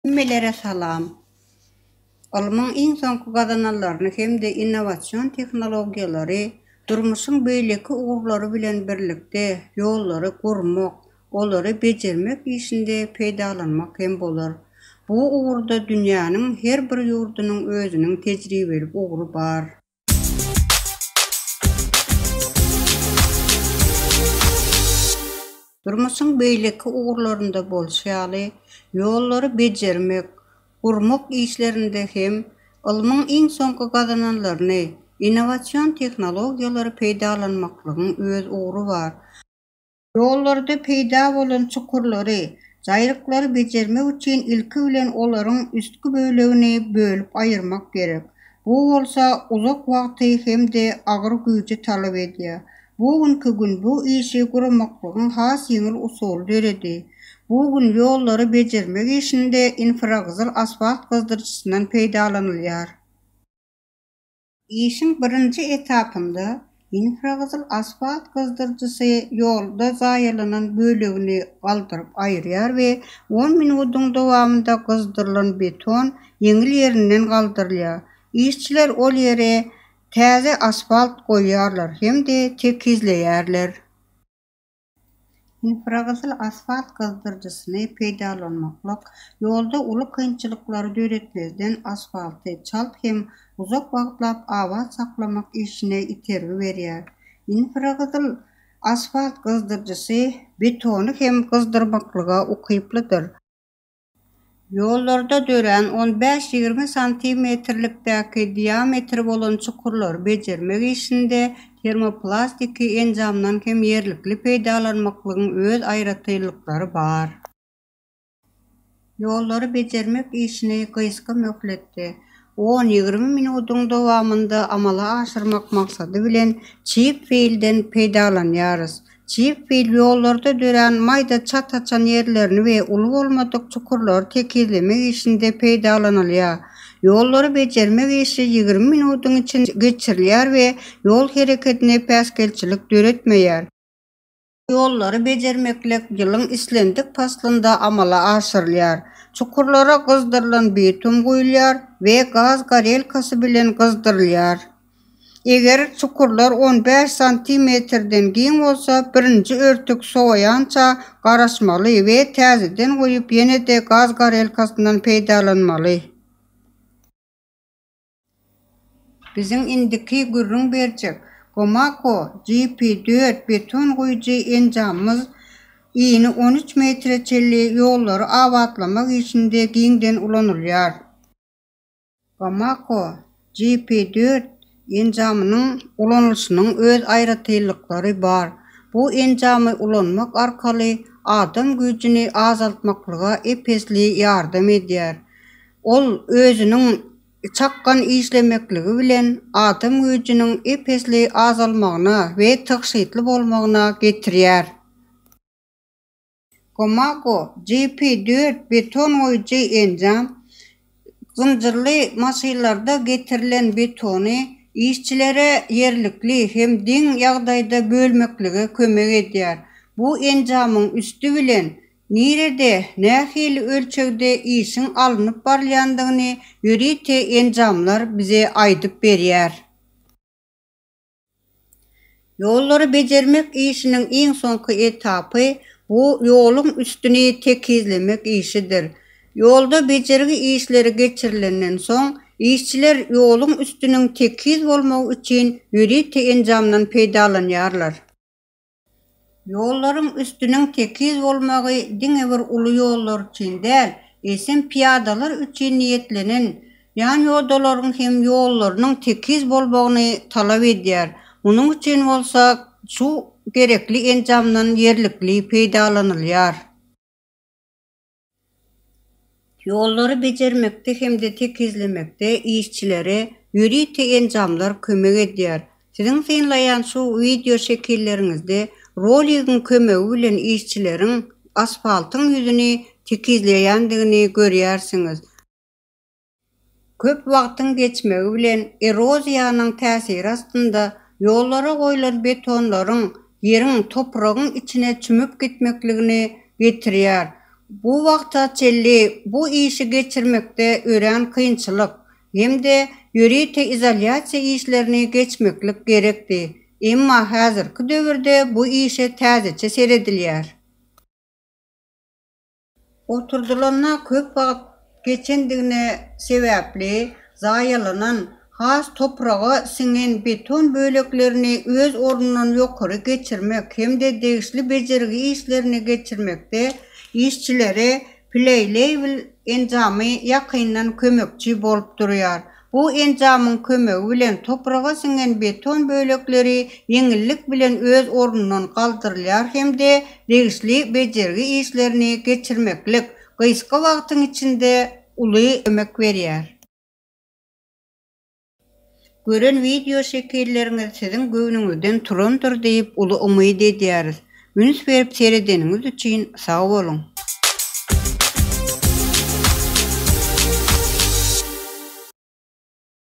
Ümmelere salam. Olmaň iň soňky gazananlaryny hem-de innowasion tehnologiýalary, durmuşyň beýleki ugurlary bilen birlikde ýollary gurmak, olary bejermek işinde peýdalanmak hem bolar. Bu ugurda dünýäniň her bir ýurdunyň özüniň tejribelik uguru bar. Durmuşyň beýleki ugurlarynda bolşaly, ýollary bejermek, gurmak işlerinde hem ilmiň iň soňky gazananlaryny, innowasion tehnologiýalary peýdalanmaklygyň öz uguru bar. Ýollarda peýda bolan çukurlary, jaýryklary bejermek üçin ilki bilen olaryň üstki bölegini bölüp aýyrmak gerek. Bu bolsa uzak wagty hem-de agyr güýji talap edýär. Bugünkü gün bu işi gurmaklygyň has ýeňil usuly beredi. Bu gün ýollary bejermek işinde infragyzyl asfalt gyzdyrjysyndan peýdalanylýar. İşiň birinji etapynda infragyzyl asfalt gyzdyrjysy ýolda zaýalanan bölegini galdyryp aýyrýar we 10 minutyň dowamında gyzdyrylan beton ýeňil ýerinden galdyrylýar. İşçiler ol ýere täze asfalt goýýarlar hem-de tekizleýärler. Infragyzyl asfalt gyzdyrjysyny peýdalanmaklyk ýolda uly kynçylyklary döretmezden asfalty çalt hem uzak wagtlap awaz saklamak işine itergi berýär. Infragyzyl asfalt gyzdyrjysy betony hem gyzdyrmaklyga ukyplydyr. Ýollarda dören 15-20 santimetrlikdäki diametri bolan çukurlar bejermek işinde termoplastiki enjamdan hem ýerlikli peýdalanmaklygyň öz aýratyllyklary bar. Ýollary bejermek işini gyska möhletde 10-20 minutyň dowamında amala aşyrmak maksady bilen çip feilden peýdalanýarys. Çip feil ýollarda dören maýda çat açan ýerlerini we uly bolmadyk çukurlary tekizlemek işinde peýdalanylýar. Ýollary bejermek işi 20 minutyň içinde geçirilýär we ýol hereketine päsgelçilik döretmeýär. Ýollary bejermeklik ýylyň islendik faslynda amala aşyrylýar. Çukurlara gyzdyrylan beton goýulýar we gaz garelkasy bilen gyzdyrylýar. Eger çukurlar 15 santimetrden giň bolsa, birinji örtük sowaýança garaşmaly we täzeden goýup ýene-de gaz garelkasyndan peýdalanmaly. Biziň indiki gürrüň berjek Gomaco GP4 beton goýujy enjamymyz iýini 13 metre çelli ýollary awatlamak işinde giňden ulanylýar. Gomaco GP4 enjamynyň ulanylşynyň öz aýratyllyklary bar. Bu enjamy ulanmak arkaly adam güýjini azaltmaklyga epesli ýardam edýär. Ol özüniň çakkan işlemekligi bilen adam güýjiniň epesli azalmagyna we tykşytly bolmagyna getirýär. Gomaco GP4 beton goýujy enjam zynjyrly maşynlarda getirilen betony işçilere ýerlikli hem diň ýagdaýda bölmekligi kömek edýär. Bu enjamyň üstü bilen nirede nähili ölçegde işiň alınıp barýandygyny ýörite enjamlar bize aýdyp berýär. Ýollary bejermek işiniň iň soňky etapy bu ýoluň üstüni tekizlemek işidir. Ýolda bejergi işleri geçirilenden soň işçiler ýoluň üstüniň tekiz bolmagy üçin ýörite enjamdan peýdalanýarlar. Ýollaryň üstüniň tekiz bolmagy diňe bir uly ýollar üçin däl, esen piýadalar üçin niýetlenen ýan ýoldalaryň hem ýollarynyň tekiz bolmagyny talap edýär. Munyň üçin bolsa şu gerekli enjamdan ýerlikli peýdalanylýar. Ýollary bejermekde hem-de tekizlemekde işçilere ýörite enjamlar kömek edýär. Siziň synlaýan şu video şekilleriňizde roligiň kömegi bilen işçileriň asfaltyň ýüzüni tekizleýändigini görýärsiňiz. Köp wagtyň geçmegi bilen erosiýanyň täsiri astynda ýollara goýulan betonlaryň ýeriň topragyň içine çümüp gitmekligini getirýär. Bu wagtçyly bu işi geçirmekde ören kıyınçylyk hemde ýöri izolasiýa işlerini geçmeklik gerekdi. Emma häzirki döwürde bu işe täzeçe seredilýär. Oturdulanna köp wagt geçendigine sebäpli zaýalanan has toprağa singen beton böleklerini öz ornundan ýokary geçirmek hemde degişli bejerigi işlerini geçirmekde işçilere play-level enjamy ýakyndan kömekçi bolup durýar. Bu enjamyň kömegi bilen toprağa singen beton bölekleri ýeňillik bilen öz ornundan galdyrylýar hemde degişli bejerigi işlerini geçirmeklik gysga wagtyň içinde uly kömek berýär. Gören video şekilleriniz sizin göwnüňizden turandyr diýip uly umyt edýäris. Üns berip seredeniňiz üçin sag bolun.